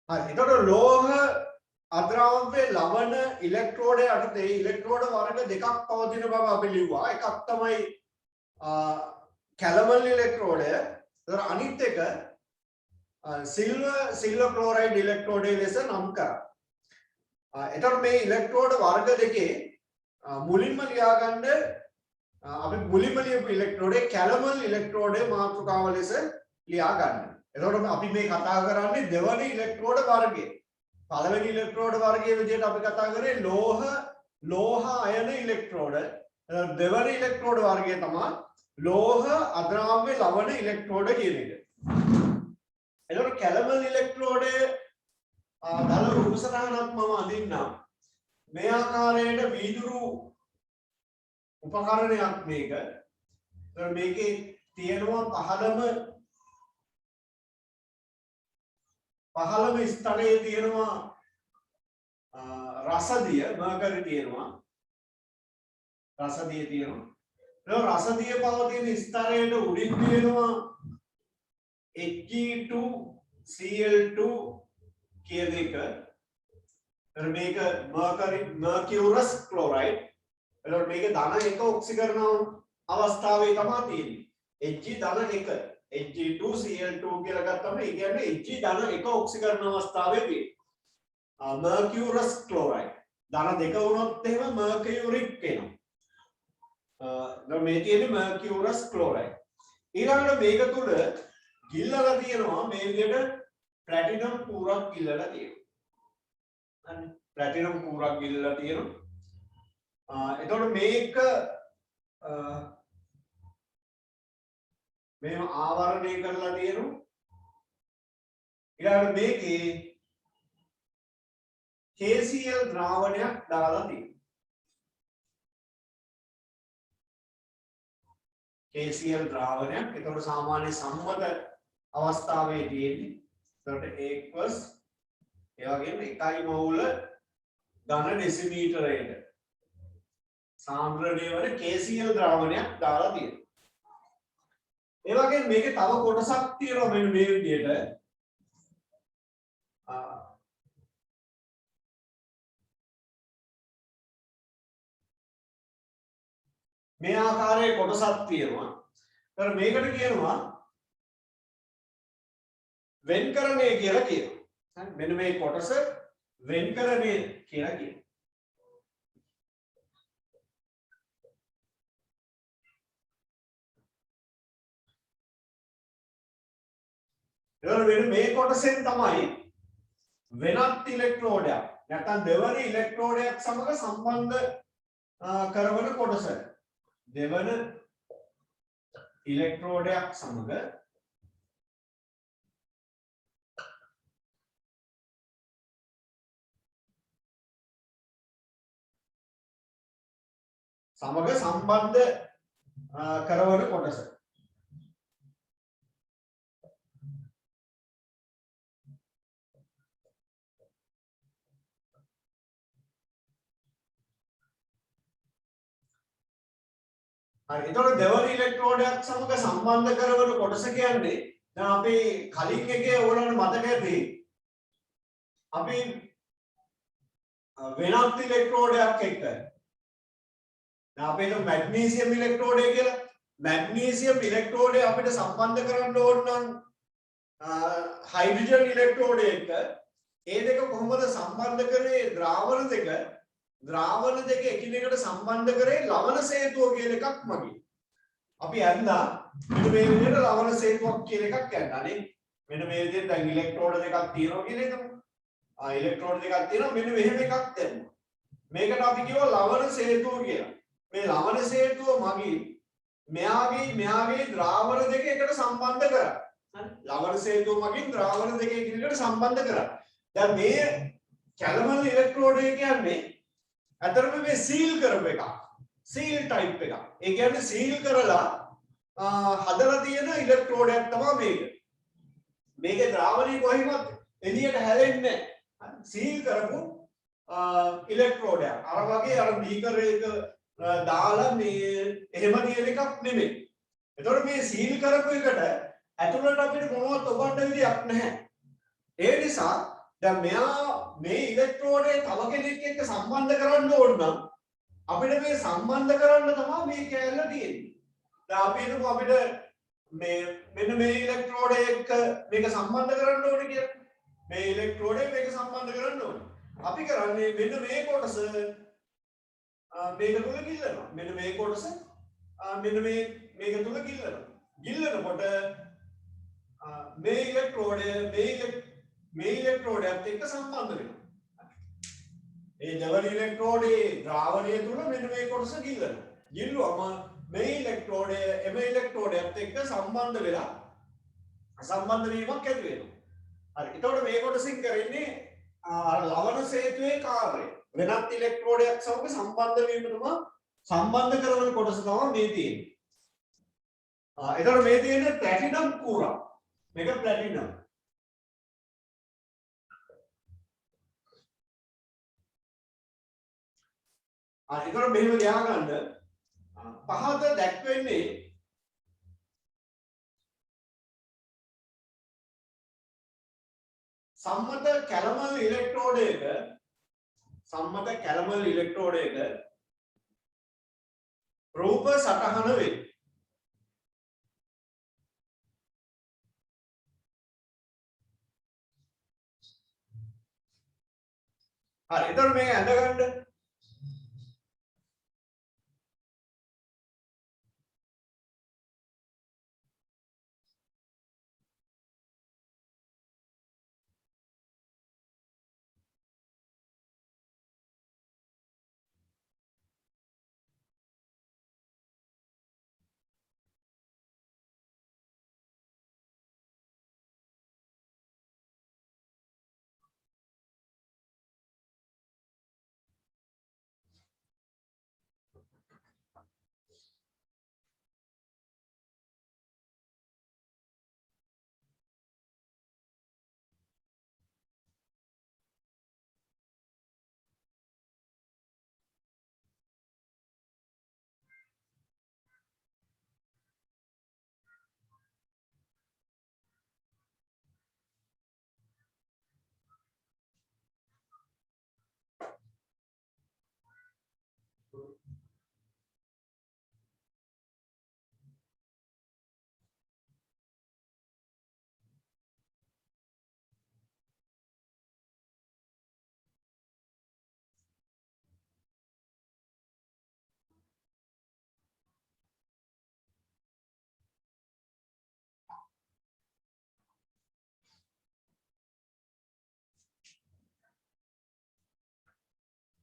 හරි. එතකොට ලෝහ අද්‍රව්‍ය ලවණ ඉලෙක්ට්‍රෝඩය යටතේ ඉලෙක්ට්‍රෝඩ වර්ග දෙකක් පවතින බව අපි ලිව්වා. එකක් තමයි කැලමල් ඉලෙක්ට්‍රෝඩය. එතකොට අනිත් එක සිල්වර් ක්ලෝරයිඩ් ඉලෙක්ට්‍රෝඩය ලෙස නම් කරා. එතකොට මේ ඉලෙක්ට්‍රෝඩ වර්ග දෙකේ මුලින්ම ලියාගන්න අපි මුලින්ම ලියපු ඉලෙක්ට්‍රෝඩේ කැලමල් ඉලෙක්ට්‍රෝඩේ මාතෘකාව ලෙස ලියා ගන්න. එතකොට අපි මේ කතා කරන්නේ දෙවන ඉලෙක්ට්‍රෝඩ වර්ගය. පළවෙනි ඉලෙක්ට්‍රෝඩ වර්ගයේ විදිහට අපි කතා කරේ ලෝහ අයන ඉලෙක්ට්‍රෝඩ. දෙවන ඉලෙක්ට්‍රෝඩ වර්ගය තමයි ලෝහ අද්‍රව්‍ය ලවණ ඉලෙක්ට්‍රෝඩ කියන එක. එතකොට කැලමල් ඉලෙක්ට්‍රෝඩයේ දල රූප සටහනක් මම අඳින්නම්. මේ ආකාරයට වීදුරු උපකරණයක් මේක. එතකොට මේකේ තියෙනවා පහළම ස්ථලයේ තියෙනවා රසදිය මර්කරි තියෙනවා. රසදිය තියෙනවා. ඒ රසදිය පවතින ස්ථලයට උඩින් තියෙනවා Hg2Cl2 කියන එක. එතකොට මේක මර්කියුරස් ක්ලෝරයිඩ්. එතකොට මේක ධන 1 ඔක්සිකරණ අවස්ථාවේ තමයි තියෙන්නේ. Hg ධන 1 Hg2Cl2 කියලා ගත්තම ඒ කියන්නේ Hg ධන 1 ඔක්සිකරණ අවස්ථාවේ තියෙන්නේ. මර්කියුරස් ක්ලෝරයිඩ්. ධන 2 වුණොත් එහෙම මර්කියුරික් වෙනවා. මේ තියෙන්නේ මර්කියුරස් ක්ලෝරයිඩ්. ඊළඟට මේක තුල ගිල්ලලා තියෙනවා මේ විදිහට ප්ලැටිනම් කූරක් ගිල්ලලා තියෙනවා. හරි. ප්ලැටිනම් කූරක් ගිල්ලලා තියෙනවා. එතකොට මේක මේව ආවරණය කරලා තියෙනවා. ඊළඟට මේකේ KCl ද්‍රාවණයක් දාලා තියෙනවා. KCl ද්‍රාවණයක්. ඒතකොට සාමාන්‍ය සම්මත අවස්ථාවේ තියෙන්නේ. ඒතකොට ඒක්වස් ඒ වගේම 1 මෝල් ඝන ඩෙසිමීටරයකට සාන්ද්‍රණය වන KCl ද්‍රාවණයක් දාලා තියෙනවා. ඒ වගේම මේකේ තව කොටසක් තියෙනවා මෙන්න මේ විදිහට. මේ ආකාරයේ කොටසක් තියෙනවා. ඒතර මේකට කියනවා වෙන්කරණය කියලා කියනවා. හරි මෙන්න මේ කොටස වෙන්කරණය කියලා කියනවා. එතකොට මෙන්න මේ කොටසෙන් තමයි වෙනත් ඉලෙක්ට්‍රෝඩයක් නැත්නම් දෙවන ඉලෙක්ට්‍රෝඩයක් සමග සම්බන්ධ කරන කොටස. දෙවන ඉලෙක්ට්‍රෝඩයක් සමග සම්බන්ධ කරන කොටස. හරි එතකොට දෙවන ඉලෙක්ට්‍රෝඩයක් සමග සම්බන්ධ කරන කොටස කියන්නේ දැන් අපි කලින් එකේ ඕනෑම මතක ඇති අපි වෙනත් ඉලෙක්ට්‍රෝඩයක් එක්ක දැන් අපේ මැග්නීසියම් ඉලෙක්ට්‍රෝඩය කියලා මැග්නීසියම් ඉලෙක්ට්‍රෝඩය අපිට සම්බන්ධ කරන්න ඕන නම් හයිඩ්‍රජන් ඉලෙක්ට්‍රෝඩය එක්ක ඒ දෙක කොහොමද සම්බන්ධ කරේ ද්‍රාවණ දෙක එකිනෙකට සම්බන්ධ කරේ ලවණ සේතුව කියන එකක් මගින්. අපි ඇන්දා මෙන්න මේ විදිහට ලවණ සේතුවක් කියන එකක් ඇන්දානේ. මෙන්න මේ විදිහට දැන් ඉලෙක්ට්‍රෝඩ දෙකක් තියෙනවා කියලා හිතමු. ඉලෙක්ට්‍රෝඩ දෙකක් තියෙනවා මෙන්න මෙහෙම එකක් දැම්මා. මේකට අපි කියනවා ලවණ සේතුව කියලා. මේ ලවණ සේතුව මගින් මෙයාගේ ද්‍රාවණ දෙක එකට සම්බන්ධ කරා. හරි. ලවණ සේතුව මගින් ද්‍රාවණ දෙක එකිනෙකට සම්බන්ධ කරා. දැන් මේ කැලමල් ඉලෙක්ට්‍රෝඩය කියන්නේ අතරම මේ සීල් කරපු එක. සීල් ටයිප් එක. ඒ කියන්නේ සීල් කරලා හදලා තියෙන ඉලෙක්ට්‍රෝඩයක් තමයි මේක. මේකේ ද්‍රාවණය කොහොමද එළියට හැලෙන්නේ නැහැ. සීල් කරපු ඉලෙක්ට්‍රෝඩයක්. අර වගේ අර බීකර් එක දාලා මේ එහෙම තියෙන එකක් නෙමෙයි. එතකොට මේ සීල් කරපු එකට ඇතුළට අපිට මොනවත් ඔබන්න විදියක් නැහැ. ඒ නිසා දැන් මෙයා මේ ඉලෙක්ට්‍රෝඩේ තව කෙනෙක් එක්ක සම්බන්ධ කරන්න ඕන නම් අපිට මේ සම්බන්ධ කරන්න තමයි මේ කැලල තියෙන්නේ. දැන් අපි හිතමු අපිට මේ මෙන්න මේ ඉලෙක්ට්‍රෝඩේ එක්ක මේක සම්බන්ධ කරන්න ඕනේ කියලා. මේ ඉලෙක්ට්‍රෝඩේ මේක සම්බන්ධ කරන්න ඕනේ. අපි කරන්නේ මෙන්න මේ කොටස මේක තුල ගිල්ලනවා. මෙන්න මේ කොටස මෙන්න මේක තුල ගිල්ලනවා. ගිල්ලනකොට මේ ඉලෙක්ට්‍රෝඩය මේ ඉලෙක්ට්‍රෝඩයත් එක්ක සම්බන්ධ වෙනවා. මේ දෙවන ඉලෙක්ට්‍රෝඩේ ද්‍රාවණය තුල මෙන්න මේ කොටස ගිල්ලනවා. ගිල්ලුවම මේ ඉලෙක්ට්‍රෝඩය එම ඉලෙක්ට්‍රෝඩයත් එක්ක සම්බන්ධ වෙලා සම්බන්ධ වීමක් ඇති වෙනවා. හරි. එතකොට මේ කොටසින් කරන්නේ ලවණ සේතුවේ කාර්යය. වෙනත් ඉලෙක්ට්‍රෝඩයක් සමග සම්බන්ධ වීම තමයි සම්බන්ධ කරන කොටස තමයි මේ තියෙන්නේ. එතකොට මේ තියෙන්නේ ප්ලැටිනම් කූරා. මේක ප්ලැටිනම්. එතකොට මෙහෙම ලියා ගන්න පහත දැක්වෙන්නේ සම්මත කැලමල් ඉලෙක්ට්‍රෝඩයක රූප සටහන වේ. හරි. එතකොට මේක ඇඳ ගන්න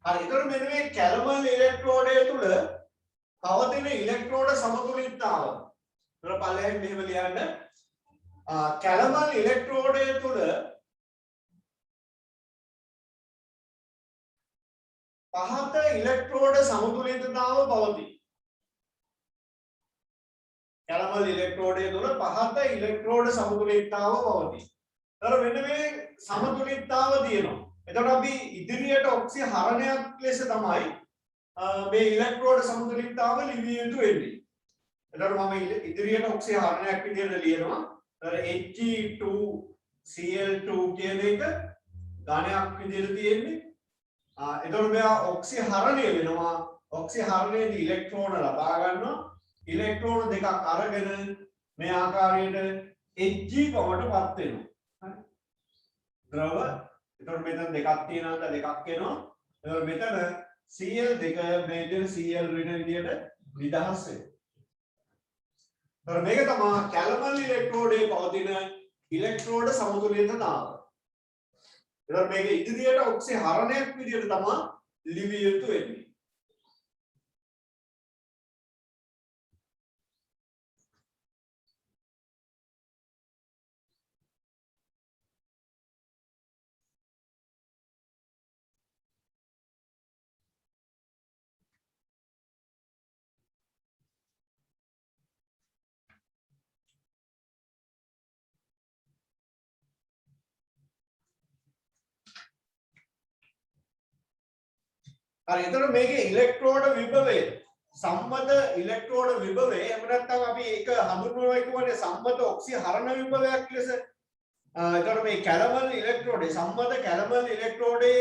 හරි. එතකොට මෙන්න මේ කැලමල් ඉලෙක්ට්‍රෝඩය තුල පවතින ඉලෙක්ට්‍රෝඩ සමතුලිතතාව. එතකොට පළවෙනි මෙහෙම ලියන්න. කැලමල් ඉලෙක්ට්‍රෝඩය තුල පහත ඉලෙක්ට්‍රෝඩ සමතුලිතතාව පවතී. කැලමල් ඉලෙක්ට්‍රෝඩය තුල පහත ඉලෙක්ට්‍රෝඩ සමතුලිතතාව පවතී. එතකොට මෙන්න මේ සමතුලිතතාව තියෙනවා. එතකොට අපි ඉදිරියට ඔක්සි හරණයක් ලෙස තමයි මේ ඉලෙක්ට්‍රෝඩ සමතුලිතතාව ලිවිය යුතු වෙන්නේ. එතකොට මම ඉදිරියට ඔක්සි හරණයක් විදිහට ලියනවා. Hg2Cl2 කියන එක ඝනයක් විදිහට තියෙන්නේ. එතකොට මෙයා ඔක්සි හරණය වෙනවා. ඔක්සි හරණයේදී ඉලෙක්ට්‍රෝන ලබා ගන්නවා. ඉලෙක්ට්‍රෝන දෙකක් අරගෙන මේ ආකාරයට Hg බවටපත් වෙනවා. හරි. ද්‍රව එතකොට මෙතන දෙකක් තියෙනවා දෙකක් එනවා. එතකොට මෙතන Cl දෙක මේ විදිහට Cl ඍණ විදිහට නිදහස් වෙනවා. එතකොට මේක තමයි කැලමල් ඉලෙක්ට්‍රෝඩයේ පවතින ඉලෙක්ට්‍රෝඩ සමතුලිතතාව. එතකොට මේක ඉදිරියට ඔක්සි හරණයක් විදිහට තමයි ලිවිය යුතු වෙන්නේ. හරි. එතකොට මේකේ ඉලෙක්ට්‍රෝඩ විභවය සම්මත ඉලෙක්ට්‍රෝඩ විභවය එහෙම නැත්නම් අපි ඒක හඳුන්වනවා කියන්නේ සම්මත ඔක්සි හරණ විභවයක් ලෙස. එතකොට මේ කැලමල් ඉලෙක්ට්‍රෝඩේ සම්මත කැලමල් ඉලෙක්ට්‍රෝඩේ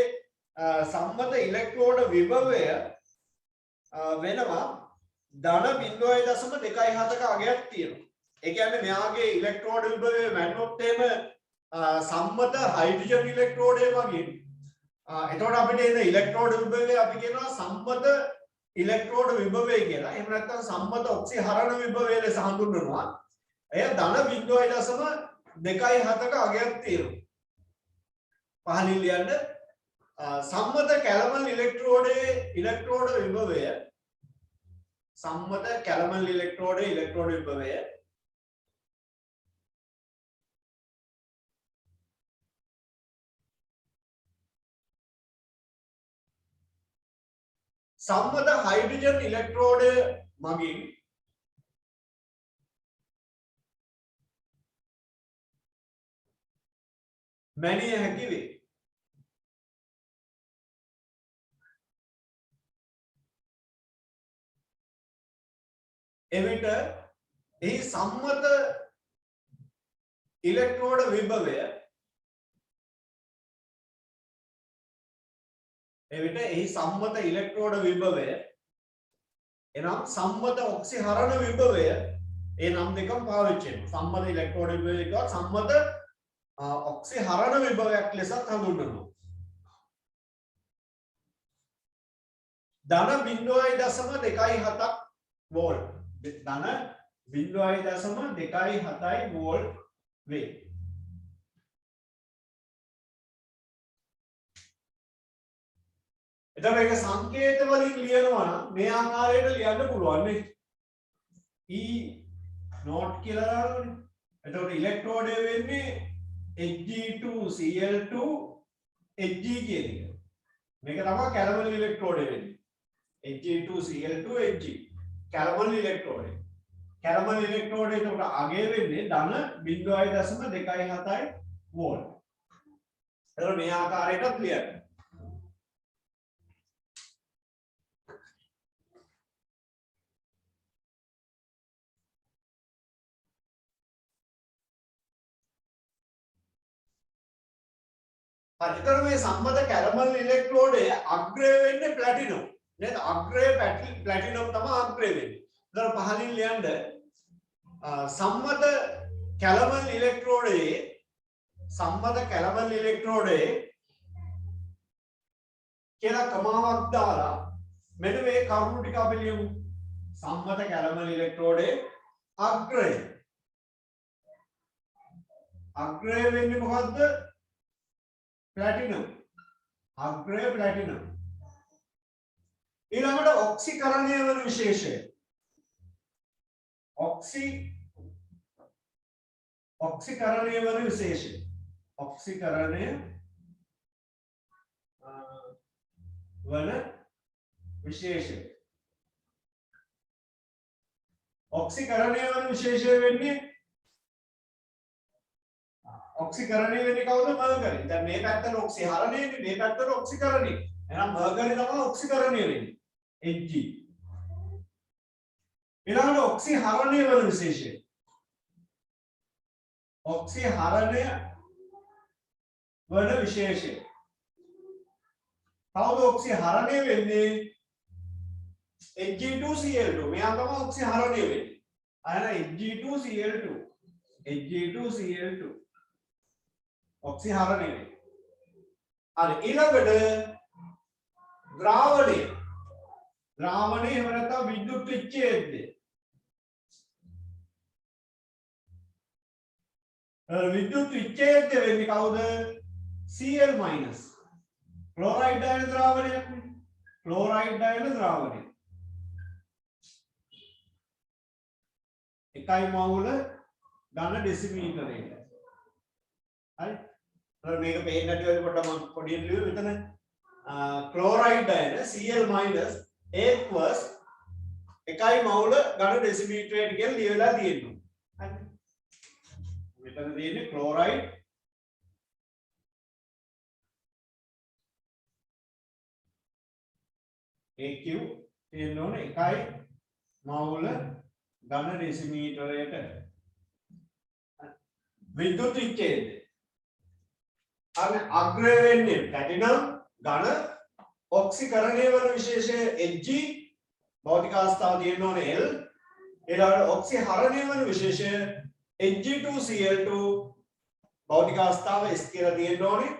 සම්මත ඉලෙක්ට්‍රෝඩ විභවය වෙනවා ධන 0.27ක අගයක් තියෙනවා. ඒ කියන්නේ මෙයාගේ ඉලෙක්ට්‍රෝඩ විභවය මැන්නොත් එහෙම සම්මත හයිඩ්‍රජන් ඉලෙක්ට්‍රෝඩය වගේ. එතකොට අපිට එන ඉලෙක්ට්‍රෝඩ විභවය අපි කියනවා සම්මත ඉලෙක්ට්‍රෝඩ විභවය කියලා. එහෙම නැත්නම් සම්මත ඔක්සිහරණ විභවය ලෙස හඳුන්වනවා. එය ධන 0.27ක අගයක් තියෙනවා. පහලින් ලියන්න සම්මත කැලමල් ඉලෙක්ට්‍රෝඩේ ඉලෙක්ට්‍රෝඩ විභවය සම්මත කැලමල් ඉලෙක්ට්‍රෝඩේ ඉලෙක්ට්‍රෝඩ විභවය සම්මත හයිඩ්‍රජන් ඉලෙක්ට්‍රෝඩය මගින් මැනිය හැකි වේ. එවිට එහි සම්මත ඉලෙක්ට්‍රෝඩ විභවය එවිට එහි සම්මත ඉලෙක්ට්‍රෝඩ විභවය එනම් සම්මත ඔක්සිහරණ විභවය ඒ නම් දෙකම පාවිච්චි වෙනවා. සම්මත ඉලෙක්ට්‍රෝඩ විභවය කියවත් සම්මත ඔක්සිහරණ විභවයක් ලෙසත් හඳුන්වනවා. ධන 0.27ක් වෝල්ට් ධන 0.27යි වෝල්ට් වේ. එතකොට මේක සංකේත වලින් ලියනවා නම් මේ ආකාරයට ලියන්න පුළුවන් නේ. E නෝට් කියලා දානවනේ. එතකොට ඉලෙක්ට්‍රෝඩය වෙන්නේ Hg2Cl2 Hg කියන එක. මේක තමයි කැලමල් ඉලෙක්ට්‍රෝඩය වෙන්නේ. Hg2Cl2 Hg කැලමල් ඉලෙක්ට්‍රෝඩය. කැලමල් ඉලෙක්ට්‍රෝඩය එතකොට අගය වෙන්නේ ධන 0.27 වෝල්ට්. එතකොට මේ ආකාරයටත් ලියන්න. හරිතර මේ සම්මත කැලමල් ඉලෙක්ට්‍රෝඩයේ අග්‍රය වෙන්නේ ප්ලැටිනම් නේද? අග්‍රය ප්ලැටිනම් තමයි අග්‍රය වෙන්නේ. ඒතර පහලින් ලියන්න සම්මත කැලමල් ඉලෙක්ට්‍රෝඩයේ කියලා කමාවක් දාලා මෙන්න මේ කරුණු ටික අපි ලියමු. සම්මත කැලමල් ඉලෙක්ට්‍රෝඩයේ අග්‍රය වෙන්නේ මොකද්ද? प्लैटिनम अग्रे प्लैटिनम ඊළඟට ඔක්සිකරණය වන විශේෂය ඔක්සිකරණය වන විශේෂය ඔක්සිකරණය වන විශේෂය ඔක්සිකරණය වන විශේෂය වෙන්නේ ඔක්සිකරණය වෙන්නේ කවුද? මර්ගරි. දැන් මේ පැත්තට ඔක්සිහරණයනේ මේ පැත්තට ඔක්සිකරණය. එහෙනම් මර්ගරි තමයි ඔක්සිකරණය වෙන්නේ. Hg. ඊළඟට ඔක්සිහරණය වන විශේෂය. ඔක්සිහරණය වන විශේෂය. කවුද ඔක්සිහරණය වෙන්නේ? Hg2Cl2. මෙයා තමයි ඔක්සිහරණය වෙන්නේ. අයන Hg2Cl2. Hg2Cl2 ඔක්සිහරණය වේ. හරි ඊළඟට ද්‍රාවණය එහෙම නැත්නම් විද්‍යුත් විච්ඡේදය. විද්‍යුත් විච්ඡේදය වෙන්නේ කවුද? Cl- ක්ලෝරයිඩ් අයන ද්‍රාවණයක් නේ. ක්ලෝරයිඩ් අයන ද්‍රාවණය. 1 මෝල් ඝන ඩෙසිමීටරයකට. හරි මේක පේන්නේ නැති වෙයි පොඩ්ඩක් මම පොඩියෙන් ලියුවේ මෙතන ක්ලෝරයිඩ් අයන Cl- aqueous 1 මෝල් ඝන ඩෙසිමීටරයට කියලා ලියලා තියෙනවා. හරි මෙතන තියෙන්නේ ක්ලෝරයිඩ් Aq තියෙන්න ඕනේ 1 මෝල් ඝන ඩෙසිමීටරයට. විද්‍යුත් විච්ඡේදය අග්‍රය වෙන්නේ ප්ලැටිනම් ඝන ඔක්සිකරණය වන විශේෂය Hg භෞතික අවස්ථාව තියෙන්න ඕනේ L ඊළඟට ඔක්සි හරණය වන විශේෂය Hg2Cl2 භෞතික අවස්ථාව S කියලා තියෙන්න ඕනේ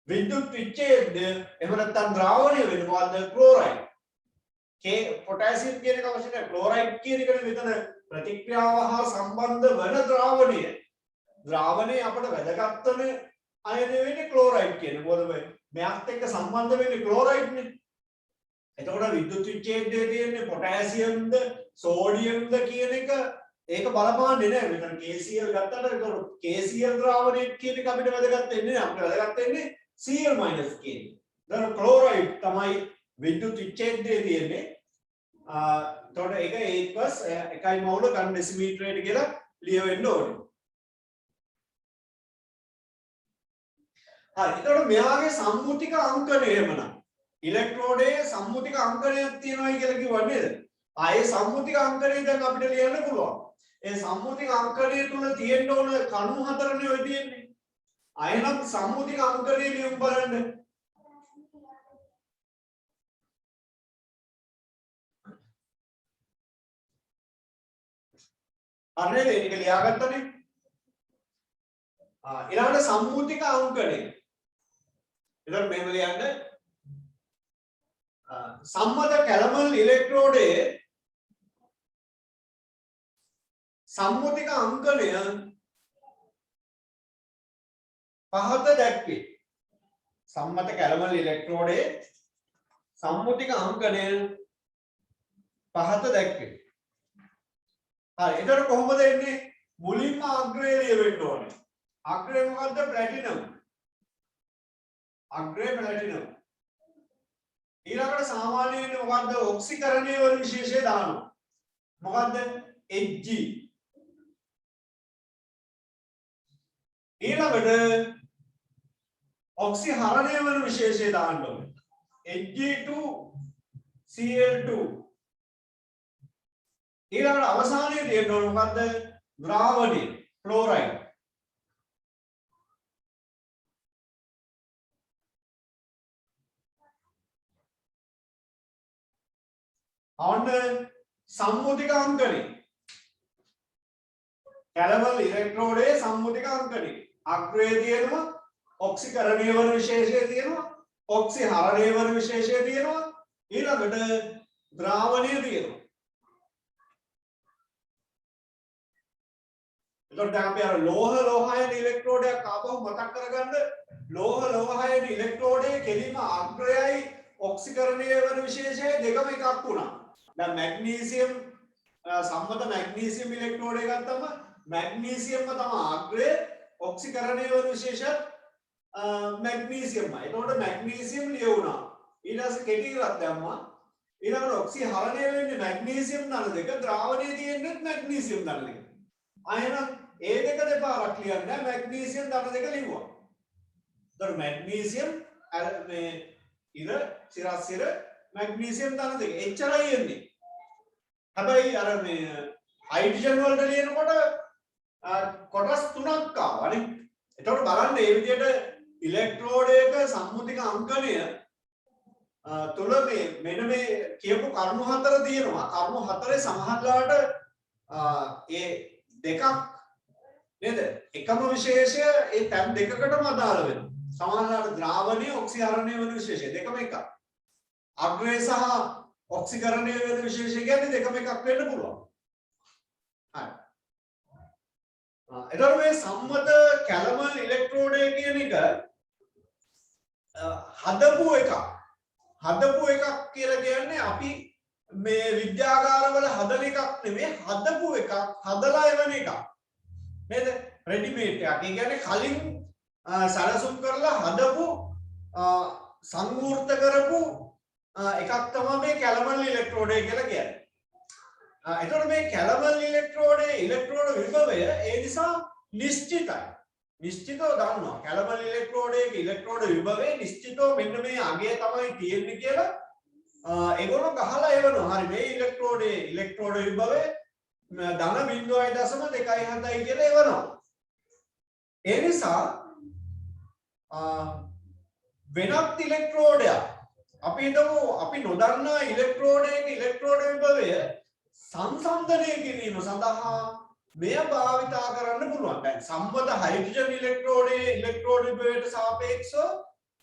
විද්‍යුත් විච්ඡේදය එහෙම නැත්නම් ද්‍රාවණය වෙන්නේ මොකද්ද ක්ලෝරයිඩ් पोटेशियम කියන එක අවශ්‍ය නැහැ ක්ලෝරයිඩ් කියන එක මෙතන ප්‍රතික්‍රියාව හා සම්බන්ධ වන ද්‍රාවණය අපිට වැදගත් වෙන අයන වෙන්නේ ක්ලෝරයිඩ් කියන්නේ මොකද මෙයාත් එක්ක සම්බන්ධ වෙන්නේ ක්ලෝරයිඩ් නේ එතකොට විද්‍යුත් විච්ඡේදයේ තියෙන්නේ පොටෑසියම්ද සෝඩියම්ද කියන එක ඒක බලපාන්නේ නැහැ මෙතන KCl ගත්තට එතකොට KCl ද්‍රාවණය කියන එක අපිට වැදගත් වෙන්නේ නැහැ අපිට වැදගත් වෙන්නේ Cl- K. දැන් ක්ලෝරයිඩ් තමයි විද්‍යුත් විච්ඡේදයේ තියෙන්නේ එතකොට ඒක 1 මෝල් ඝන ඩෙසිමීටරයට කියලා ලියවෙන්න ඕනේ. හරි එතකොට මෙයාගේ සම්මුතික අංකණය එමනම් ඉලෙක්ට්‍රෝඩයේ සම්මුතික අංකණයක් තියෙනවා කියලා කිව්වා නේද? ආයේ සම්මුතික අංකණය දැන් අපිට ලියන්න පුළුවන්. ඒ සම්මුතික අංකණය තුල තියෙන්න ඕන කණු හතරනේ ඔය තියෙන්නේ. ආයෙනම් සම්මුතික අංකණය ලියමු බලන්න. අනේ මේක ලියාගත්තනේ. ඊළඟට සම්මුතික අංකණය. එතකොට මෙහෙම ලියන්න. සම්මත කැලමල් ඉලෙක්ට්‍රෝඩයේ සම්මුතික අංකණය පහත දැක්වේ. සම්මත කැලමල් ඉලෙක්ට්‍රෝඩයේ සම්මුතික අංකණය පහත දැක්වේ. හරි එතකොට කොහොමද එන්නේ මුලින්ම අග්‍රය ලියවෙන්න ඕනේ අග්‍රය මොකද්ද ප්ලැටිනම් අග්‍රය ප්ලැටිනම් ඊළඟට සාමාන්‍යයෙන් මොකද්ද ඔක්සිකරණය වල විශේෂය දානවා මොකද්ද Hg ඊළඟට ඔක්සි හරණය වල විශේෂය දාන්න ඕනේ Hg2Cl2 ඊළඟට අවසානයේ තියෙන්න ඕන මොකද්ද ද්‍රාවණය ක්ලෝරයිඩ් අන්න සම්මුතික අංකණය කැලමල් ඉලෙක්ට්‍රෝඩයේ සම්මුතික අංකණය අග්‍රයේ තියෙනවා ඔක්සිකරණය වන විශේෂය තියෙනවා ඔක්සි හරණය වන විශේෂය තියෙනවා ඊළඟට ද්‍රාවණය තියෙනවා එතකොට දැන් අපි අර ලෝහයන ඉලෙක්ට්‍රෝඩයක් ආපහු මතක් කරගන්න ලෝහයන ඉලෙක්ට්‍රෝඩයේ කෙලින්ම අග්‍රයයි ඔක්සිකරණය වන විශේෂය දෙකම එකක් වුණා. දැන් මැග්නීසියම් සම්මත මැග්නීසියම් ඉලෙක්ට්‍රෝඩය ගත්තම මැග්නීසියම්ම තමයි අග්‍රය ඔක්සිකරණය වන විශේෂයත් මැග්නීසියම්මයි. එතකොට මැග්නීසියම් ලියුණා. ඊට පස්සේ කෙටි කරක් දැම්මා. ඊළඟට ඔක්සි හරණය වෙන්නේ මැග්නීසියම් ධන දෙක ද්‍රාවණයේ තියෙන්නේ මැග්නීසියම් ධන දෙක. අයනම් ඒ දෙක දෙපාරක් ලියන්න මැග්නීසියම් ධන දෙක ලිව්වා. එතකොට මැග්නීසියම් මේ ඉර සිරස්සිර මැග්නීසියම් ධන දෙක එච්චරයි එන්නේ. හැබැයි අර මේ හයිඩ්‍රජන් වලට ලියනකොට කොටස් තුනක් ආවනේ. එතකොට බලන්න මේ විදිහට ඉලෙක්ට්‍රෝඩයක සම්මුතික අංකණය තුල මෙන්න මේ කියපු කරුණු හතර තියෙනවා. කරුණු හතරේ සමහරලාට ඒ දෙකක් නේද? එකම විශේෂය ඒ තැන් දෙකකටම අදාළ වෙනවා. සමහරලාට ද්‍රාවණීය ඔක්සිහරණය වෙන විශේෂය දෙකම එකක්. අග්‍රය සහ ඔක්සිකරණය වෙන විශේෂය කියන්නේ දෙකම එකක් වෙන්න පුළුවන්. හරි. එතකොට මේ සම්මත කැලමල් ඉලෙක්ට්‍රෝඩය කියන එක හදපු එකක්. හදපු එකක් කියලා කියන්නේ අපි මේ විද්‍යාගාරවල හදන එකක් නෙමෙයි හදපු එකක් හදලා එවන එකක්. නේද? රෙඩිමේඩ් එකක්. ඒ කියන්නේ කලින් සැලසුම් කරලා හදපු සංවෘත කරපු එකක් තමයි මේ කැලමල් ඉලෙක්ට්‍රෝඩය කියලා කියන්නේ. එතකොට මේ කැලමල් ඉලෙක්ට්‍රෝඩයේ ඉලෙක්ට්‍රෝඩ විභවය ඒ නිසා නිශ්චිතයි. නිශ්චිතව දන්නවා. කැලමල් ඉලෙක්ට්‍රෝඩයේ ඉලෙක්ට්‍රෝඩ විභවය නිශ්චිතව මෙන්න මේ අගය තමයි තියෙන්නේ කියලා ඒගොල්ලෝ ගහලා එවනවා. හරි මේ ඉලෙක්ට්‍රෝඩයේ ඉලෙක්ට්‍රෝඩ විභවය ධන 0.27 කියලා එවනවා. ඒ නිසා වෙනත් ඉලෙක්ට්‍රෝඩයක් අපි හිතමු අපි නොදන්නා ඉලෙක්ට්‍රෝඩයක ඉලෙක්ට්‍රෝඩ විභවය සංසන්දනය කිරීම සඳහා මෙය භාවිතා කරන්න පුළුවන්. දැන් සම්මත හයිඩ්‍රජන් ඉලෙක්ට්‍රෝඩයේ ඉලෙක්ට්‍රෝඩ විභවයට සාපේක්ෂව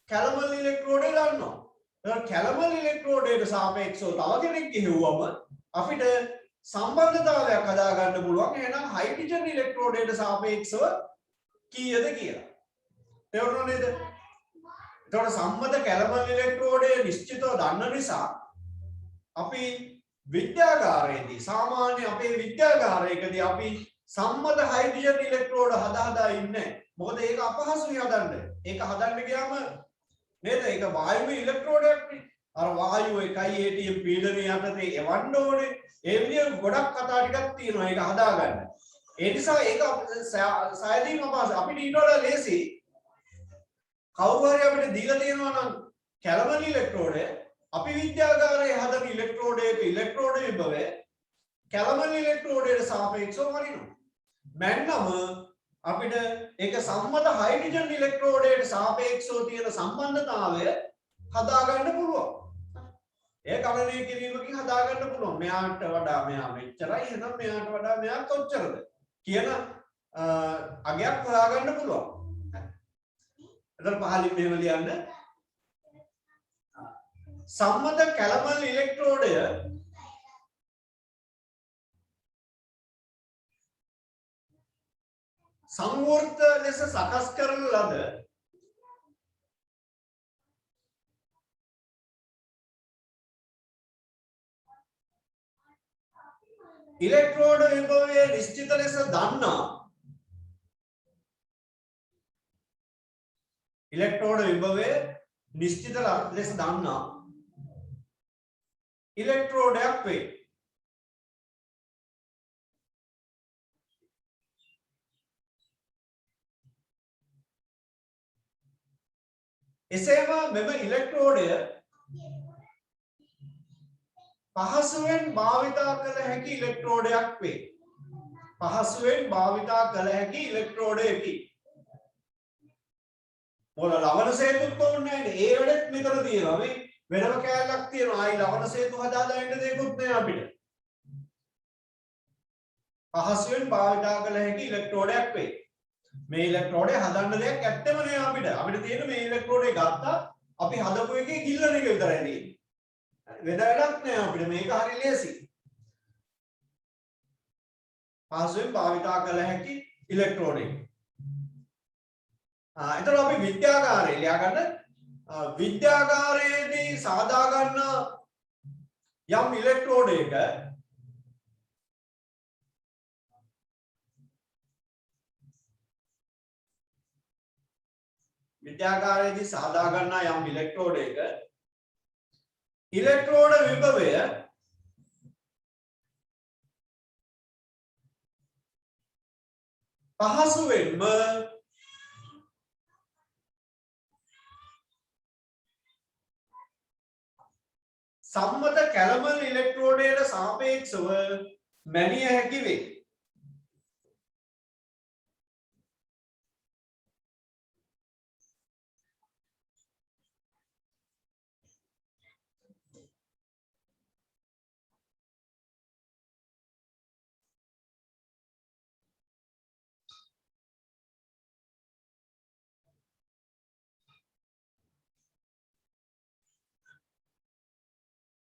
කැලමල් ඉලෙක්ට්‍රෝඩය ගන්නවා. ඒතර කැලමල් ඉලෙක්ට්‍රෝඩයට සාපේක්ෂව තව කෙනෙක් ගිහුවම අපිට සම්බන්ධතාවයක් හදා ගන්න පුළුවන්. එහෙනම් හයිඩ්‍රජන් ඉලෙක්ට්‍රෝඩයට සාපේක්ෂව කීයද කියලා. තේරුණා නේද? එතකොට සම්මත කැලමල් ඉලෙක්ට්‍රෝඩය නිශ්චිතව දන්න නිසා අපි විද්‍යාගාරයේදී සාමාන්‍ය අපේ විද්‍යාගාරයකදී අපි සම්මත හයිඩ්‍රජන් ඉලෙක්ට්‍රෝඩ හදා ඉන්නේ. මොකද ඒක අපහසුයි හදන්න. ඒක හදන්න ගියාම නේද? ඒක වායුවේ ඉලෙක්ට්‍රෝඩයක් නේ. අර වායුව එකයි ATM පීඩනය යටතේ එවන්න ඕනේ. ඒ විදිහට ගොඩක් කතා ටිකක් තියෙනවා ඒක හදාගන්න. ඒ නිසා ඒක සායදීම අපහසුයි. අපිට ඊට වඩා ලේසි කවුරු හරි අපිට දීලා තියෙනවා නම් කැලමල් ඉලෙක්ට්‍රෝඩය අපි විද්‍යාගාරයේ හදන ඉලෙක්ට්‍රෝඩයක ඉලෙක්ට්‍රෝඩ විභවය කැලමල් ඉලෙක්ට්‍රෝඩයට සාපේක්ෂව වරිනවා. මැන්නම අපිට ඒක සම්මත හයිඩ්‍රජන් ඉලෙක්ට්‍රෝඩයට සාපේක්ෂව තියෙන සම්බන්ධතාවය හදාගන්න පුළුවන්. ඒ ගණනය කිරීමකින් හදාගන්න පුළුවන්. මෙයාට වඩා මෙයා මෙච්චරයි එහෙනම් මෙයාට වඩා මෙයා කොච්චරද කියන අගයක් හොයාගන්න පුළුවන්. එතන පහලින් මෙහෙම ලියන්න. සම්මත කැලමල් ඉලෙක්ට්‍රෝඩය සංවර්ත ලෙස සකස් කරන ලද ඉලෙක්ට්‍රෝඩ විභවය නිශ්චිත ලෙස දන්නා ඉලෙක්ට්‍රෝඩ විභවය නිශ්චිත ලෙස දන්නා ඉලෙක්ට්‍රෝඩයක් වේ. එසේම මෙම ඉලෙක්ට්‍රෝඩය පහසුවෙන් භාවිතා කළ හැකි ඉලෙක්ට්‍රෝඩයක් වේ. පහසුවෙන් භාවිතා කළ හැකි ඉලෙක්ට්‍රෝඩයකි. මොන ලවණ සේතුත් ඕනේ නැහැ. ඒ වැඩෙත් මෙතන තියෙනවා. මේ වෙනම කෑල්ලක් තියෙනවා. ආයි ලවණ සේතු හදාලා ඉන්න දෙයක්වත් නැහැ අපිට. පහසුවෙන් භාවිතා කළ හැකි ඉලෙක්ට්‍රෝඩයක් වේ. මේ ඉලෙක්ට්‍රෝඩය හදන්න දෙයක් ඇත්තම නෑ අපිට. අපිට තියෙන මේ ඉලෙක්ට්‍රෝඩය ගත්තා අපි හදපු එකේ කිල්ලන එක විතරයි තියෙන්නේ. වෙන වැඩක් නෑ අපිට. මේක හරි ලේසි. පහසුවෙන් භාවිතා කළ හැකි ඉලෙක්ට්‍රෝඩය. එතකොට අපි විද්‍යාගාරයේ ලියා ගන්න විද්‍යාගාරයේදී සාදා ගන්න යම් ඉලෙක්ට්‍රෝඩයක විද්‍යාගාරයේදී සාදා ගන්නා යම් ඉලෙක්ට්‍රෝඩයක ඉලෙක්ට්‍රෝඩ විභවය පහසුවෙන්ම සම්මත කැලමල් ඉලෙක්ට්‍රෝඩයට සාපේක්ෂව මැනිය හැකි වේ.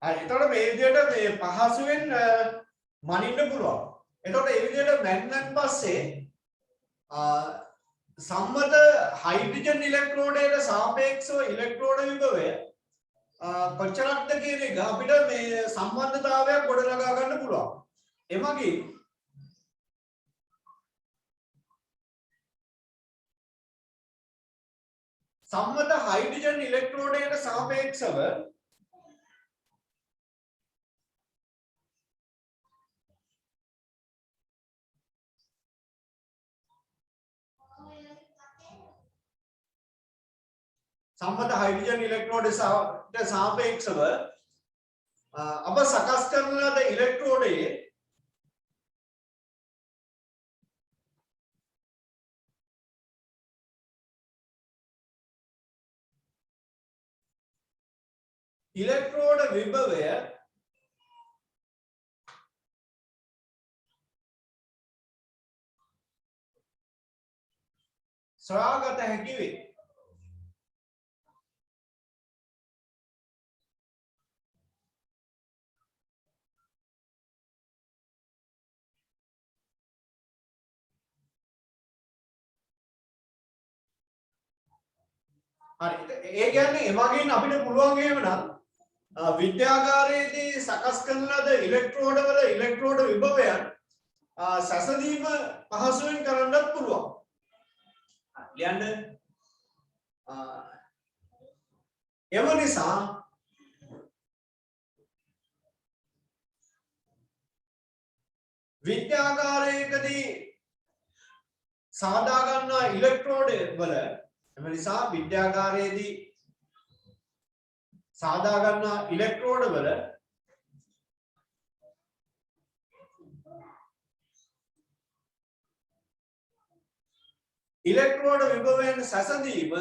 එතකොට මේ විදිහට මේ පහසුවෙන් මනින්න පුළුවන්. එතකොට මේ විදිහට මැන්නන් පස්සේ සම්මත හයිඩ්‍රජන් ඉලෙක්ට්‍රෝඩයට සාපේක්ෂව ඉලෙක්ට්‍රෝඩ විභවය කොච්චරක්ද කියන එක අපිට මේ සම්බන්ධතාවයක් ගොඩනගා ගන්න පුළුවන්. එමගින් සම්මත හයිඩ්‍රජන් ඉලෙක්ට්‍රෝඩයට සාපේක්ෂව සම්මත හයිඩ්‍රජන් ඉලෙක්ට්‍රෝඩයට සාපේක්ෂව අප සකස් කරන ලද ඉලෙක්ට්‍රෝඩයේ ඉලෙක්ට්‍රෝඩ විභවය සොයාගත හැකි වේ. හරි ඒ කියන්නේ එමගින් අපිට පුළුවන් එහෙමනම් විද්‍යාගාරයේදී සකස් කරන ලද ඉලෙක්ට්‍රෝඩ වල ඉලෙක්ට්‍රෝඩ විභවයන් සැසඳීම පහසුවෙන් කරන්නත් පුළුවන්. ලියන්න එම නිසා විද්‍යාගාරයකදී සාදා ගන්නා ඉලෙක්ට්‍රෝඩ වල එම නිසා විද්‍යාගාරයේදී සාදා ගන්නා ඉලෙක්ට්‍රෝඩ වල ඉලෙක්ට්‍රෝඩ විභවයන් සැසඳීම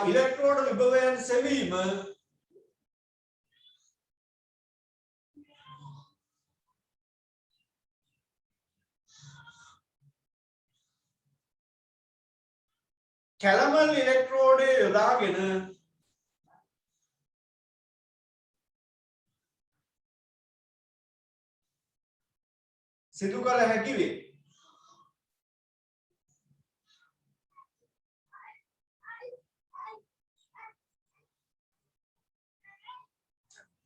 ඉලෙක්ට්‍රෝඩ විභවයන් සෙවීම කැලමල් ඉලෙක්ට්‍රෝඩය යොදාගෙන සිදු කළ හැකි වේ.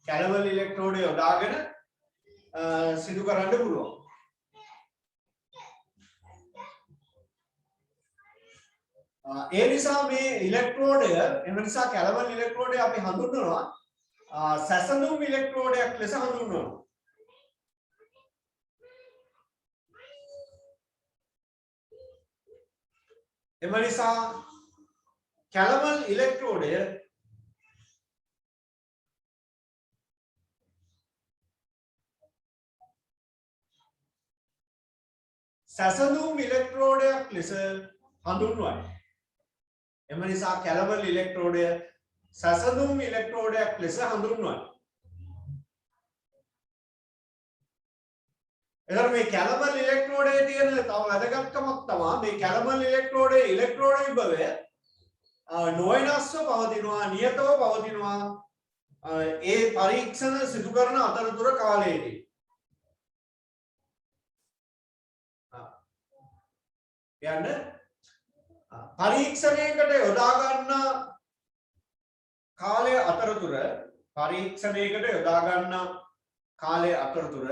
කැලමල් ඉලෙක්ට්‍රෝඩය යොදාගෙන සිදු කරන්න පුළුවන්. ඒ නිසා මේ ඉලෙක්ට්‍රෝඩය එම නිසා කැලමල් ඉලෙක්ට්‍රෝඩය අපි හඳුන්වනවා සැසඳුම් ඉලෙක්ට්‍රෝඩයක් ලෙස හඳුන්වනවා. එම නිසා කැලමල් ඉලෙක්ට්‍රෝඩය සැසඳුම් ඉලෙක්ට්‍රෝඩයක් ලෙස හඳුන්වනවා. එම නිසා කැලමල් ඉලෙක්ට්‍රෝඩය සැසඳුම් ඉලෙක්ට්‍රෝඩයක් ලෙස හඳුන්වනවා. එතකොට මේ කැලමල් ඉලෙක්ට්‍රෝඩයේ තියෙන තව වැදගත්කමක් තමයි මේ කැලමල් ඉලෙක්ට්‍රෝඩයේ ඉලෙක්ට්‍රෝඩ විභවය නොවෙනස්ව පවතිනවා, නියතව පවතිනවා ඒ පරීක්ෂණ සිදු කරන අතරතුර කාලයේදී. යන්න පරීක්ෂණයකට යොදා ගන්න කාලය අතරතුර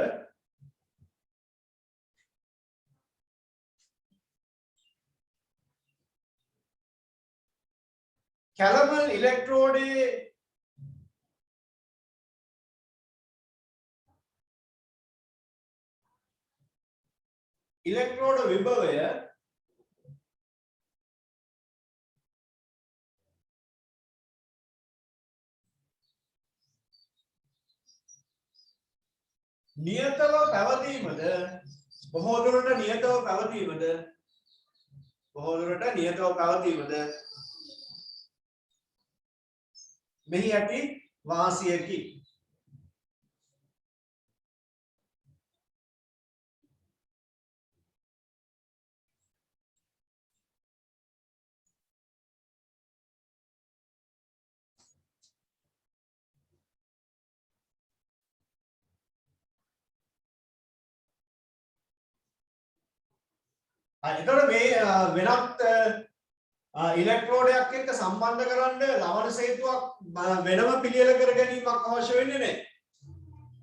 කැලමල් ඉලෙක්ට්‍රෝඩයේ ඉලෙක්ට්‍රෝඩ විභවය නියතව පැවතීමද බොහෝ දුරට නියතව පැවතීමද මෙහි ඇති වාසියකි. එතකොට මේ වෙනත් ඉලෙක්ට්‍රෝඩයක් එක්ක සම්බන්ධ කරන්න ලවණ සේතුවක් වෙනම පිළියෙල කර ගැනීමක් අවශ්‍ය වෙන්නේ නැහැ.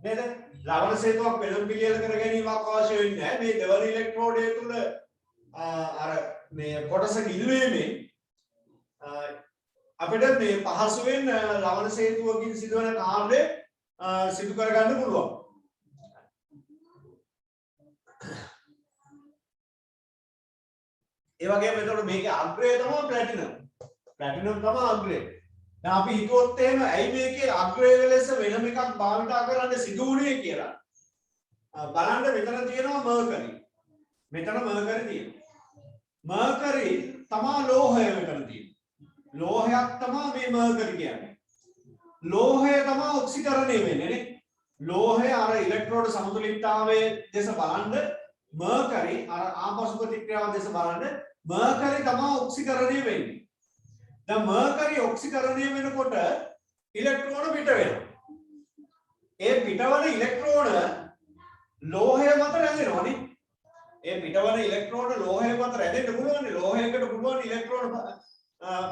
නේද? ලවණ සේතුවක් වෙනම පිළියෙල කර ගැනීමක් අවශ්‍ය වෙන්නේ නැහැ. මේ දෙවන ඉලෙක්ට්‍රෝඩය තුල අර මේ කොටස ගිල්වීමෙන් අපිට මේ පහසුවෙන් ලවණ සේතුවකින් සිදුවන කාර්යය සිදු කර ගන්න පුළුවන්. ඒ වගේම එතකොට මේකේ අග්‍රය තමයි ප්ලැටිනම්. ප්ලැටිනම් තමයි අග්‍රය. දැන් අපි හිතුවොත් එහෙම ඇයි මේකේ අග්‍රය ලෙස වෙනම එකක් භාවිතා කරන්න සිදු වුණේ කියලා. බලන්න මෙතන තියෙනවා මර්කරි. මෙතන මර්කරි තියෙනවා මර්කරි තමා ලෝහය මෙතන තියෙන්නේ ලෝහයක් තමා මේ මර්කරි කියන්නේ ලෝහය තමා ඔක්සිකරණය වෙන්නේ නේ ලෝහය අර ඉලෙක්ට්‍රෝන සමතුලිතතාවයේ දෙස බලන්න මර්කරි අර ආපසු ප්‍රතික්‍රියාව දෙස බලන්න මර්කරි තමා ඔක්සිකරණය වෙන්නේ දැන් මර්කරි ඔක්සිකරණය වෙනකොට ඉලෙක්ට්‍රෝන පිට වෙනවා ඒ පිටවන ඉලෙක්ට්‍රෝන ලෝහය මත රැඳෙනවානේ ඒ පිටවන ඉලෙක්ට්‍රෝන ලෝහය මත රැඳෙන්න පුළුවන් ලෝහයකට පුළුවන් ඉලෙක්ට්‍රෝන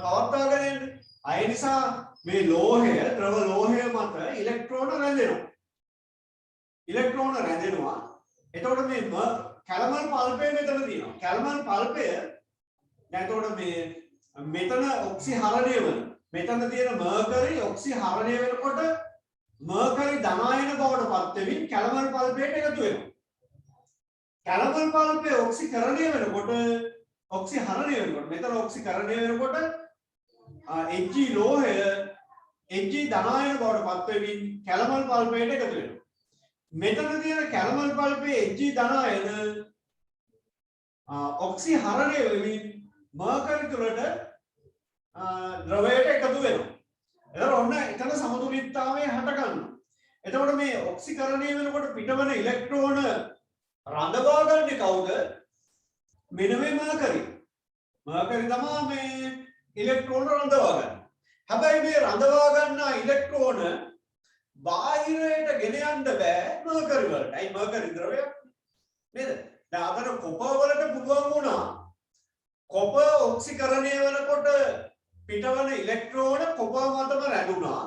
පවත්වාගෙන යන්න අය නිසා මේ ලෝහය ද්‍රව ලෝහය මත ඉලෙක්ට්‍රෝන රැඳෙනවා ඉලෙක්ට්‍රෝන රැඳෙනවා එතකොට මේ කැලමල් පල්පය මෙතන තියෙනවා කැලමල් පල්පය දැන් එතකොට මේ මෙතන ඔක්සිහරණය වෙන මෙතන තියෙන මර්කරි ඔක්සිහරණය වෙනකොට මර්කරි ධනායන බවට පත් වෙමින් කැලමල් පල්පයට එකතු වෙනවා කැලමල් පල්පය ඔක්සිකරණය වෙනකොට ඔක්සිහරණය වෙනකොට මෙතන ඔක්සිකරණය වෙනකොට Hg ලෝහය Hg ධනායන බවට පත් වෙමින් කැලමල් පල්පයට එකතු වෙනවා මෙතන තියෙන කැලමල් පල්පයේ Hg ධනායන ඔක්සිහරණය වෙමින් මර්කරි තුලට ද්‍රවයට එකතු වෙනවා. එතකොට ඔන්න එතන සමතුලිතතාවය හට ගන්නවා. එතකොට මේ ඔක්සිකරණය වෙනකොට පිටවන ඉලෙක්ට්‍රෝන රඳවා ගන්නේ කවුද? මෙන්න මේ මර්කරි. මර්කරි තමයි මේ ඉලෙක්ට්‍රෝන රඳවා ගන්න. හැබැයි මේ රඳවා ගන්න ඉලෙක්ට්‍රෝන බාහිරයට ගෙන යන්න බෑ මර්කරි වලට. අයි මර්කරි ද්‍රවයක් නේද? දැන් අතන කොපර් වලට පුළුවන් වුණා කොප ඔක්සිකරණය වෙනකොට පිටවන ඉලෙක්ට්‍රෝන කොප මතම රැඳුණා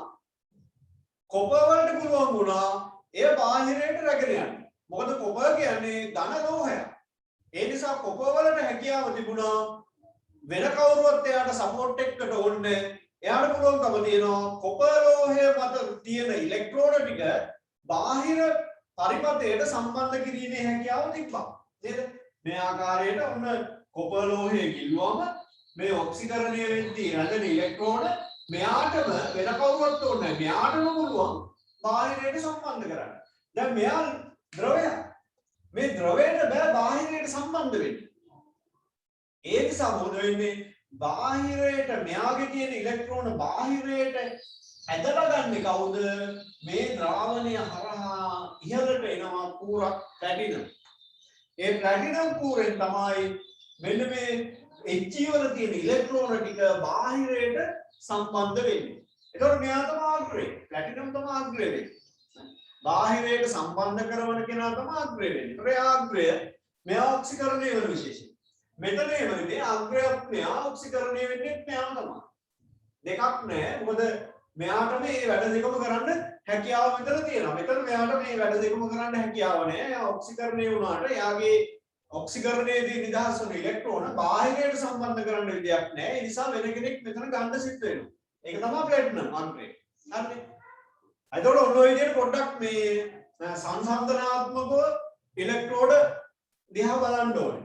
කොප වලට පුළුවන් වුණා ඒ බාහිරයට රැගෙන යන්න මොකද කොප කියන්නේ ධන ලෝහයක් ඒ නිසා කොප වලට හැකියාව තිබුණා වෙන කවුරුවත් එයාට සපෝට් එකකට ඕනේ එයාට පුළුවන්කම තියෙනවා කොප ලෝහය මත තියෙන ඉලෙක්ට්‍රෝන ටික බාහිර පරිපථයට සම්බන්ධ කිරීමේ හැකියාව තිබ්බා නේද මේ ආකාරයට ඔන්න කොපර් ලෝහය කිල්ලුවම මේ ඔක්සිකරණය වෙද්දී රැඳෙන ඉලෙක්ට්‍රෝන මෙයාටම වෙන කවුරුවත් ඕනේ නැහැ. මෙයාටම පුළුවන් බාහිරයට සම්බන්ධ කරන්න. දැන් මෙයා ද්‍රවයක්. මේ ද්‍රවයට බෑ බාහිරයට සම්බන්ධ වෙන්න. ඒ නිසා මොකද වෙන්නේ? බාහිරයට මෙයාගේ තියෙන ඉලෙක්ට්‍රෝන බාහිරයට ඇදලා ගන්නේ කවුද? මේ ද්‍රාවණය හරහා ඉහළට එනවා පූරක් ප්ලැටිනම්. ඒ ප්ලැටිනම් පූරෙන් තමයි මෙන්න මේ Hg වල තියෙන ඉලෙක්ට්‍රෝන ටික බාහිරයට සම්බන්ධ වෙන්නේ. ඒතකොට මෙයා තමයි අග්‍රේ. ප්ලැටිනම් තමයි අග්‍රේ වෙන්නේ. බාහිරයට සම්බන්ධ කරන කෙනා තමයි අග්‍රේ වෙන්නේ. ඒතකොට එයා අග්‍රය මෙයා ඔක්සිකරණය වෙන විශේෂය. මෙතන එමනේ අග්‍රයක් මෙයා ඔක්සිකරණය වෙන්නේ මෙයා තමයි. දෙකක් නෑ. මොකද මෙයාට මේ වැඩ දෙකම කරන්න හැකියාව මෙතන තියෙනවා. මෙතන මෙයාට මේ වැඩ දෙකම කරන්න හැකියාව නෑ. එයා ඔක්සිකරණය වුණාට එයාගේ ඔක්සිකරණයේදී නිදහස් වන ඉලෙක්ට්‍රෝන බාහිරයට සම්බන්ධ කරන්න විදියක් නැහැ. ඒ නිසා වෙන කෙනෙක් මෙතන ගන්න සිද්ධ වෙනවා. ඒක තමයි ප්ලැටිනම් අග්‍රේ. හරිනේ. එතකොට ඔන්න ඔය විදිහට පොඩ්ඩක් මේ සංසන්දනාත්මකව ඉලෙක්ට්‍රෝඩ දිහා බලන්න ඕනේ.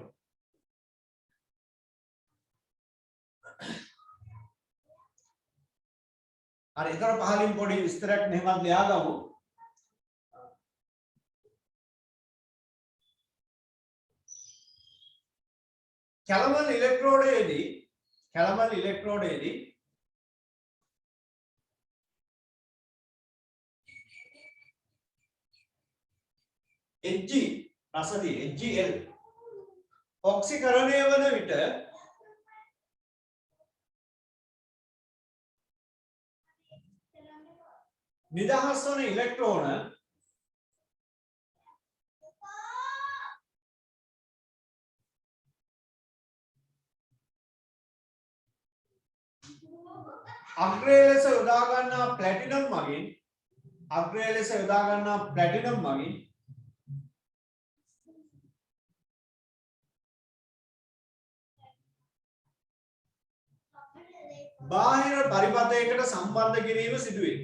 හරි එතකොට පහලින් පොඩි විස්තරයක් මෙහෙමත් ලියාගමු. කැලමල් ඉලෙක්ට්‍රෝඩයේදී Hg රසදී HgL ඔක්සිකරණය වන විට නිදහස් වන ඉලෙක්ට්‍රෝන අග්‍රය ලෙස යොදා ගන්නා ප්ලැටිනම් මගින් බාහිර පරිපථයකට සම්බන්ධ කිරීම සිදුවේ.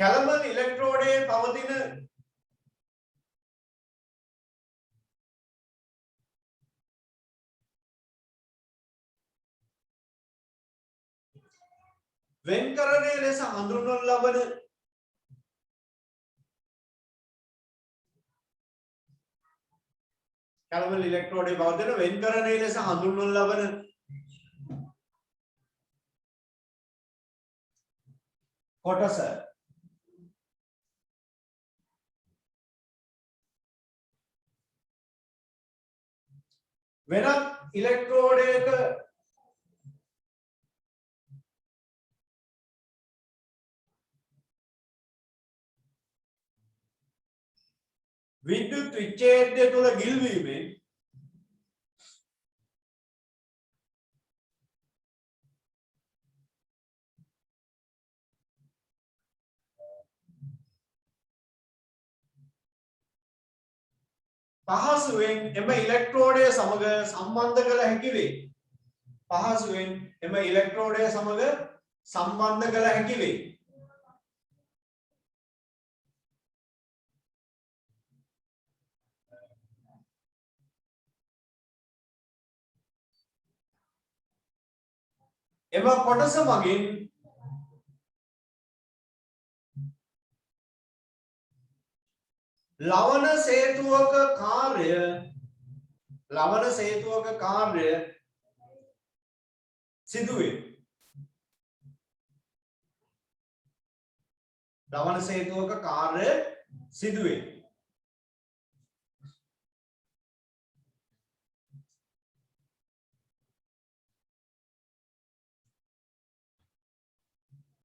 කැලමල් ඉලෙක්ට්‍රෝඩයේ පවතින වෙන්කරණය ලෙස හඳුන්වනු ලබන කැලමල් ඉලෙක්ට්‍රෝඩයේ පවතින වෙන්කරණය ලෙස හඳුන්වනු ලබන කොටස වෙනත් ඉලෙක්ට්‍රෝඩයක විද්‍යුත් විච්ඡේදය තුළ ගිල්වීමෙන් පහසුවෙන් එම ඉලෙක්ට්‍රෝඩය සමග සම්බන්ධ කළ හැකි වේ. පහසුවෙන් එම ඉලෙක්ට්‍රෝඩය සමග සම්බන්ධ කළ හැකි වේ. එම කොටස මගින් ලවන සේතුවක කාර්ය සිදුවේ. ලවන සේතුවක කාර්ය සිදුවේ.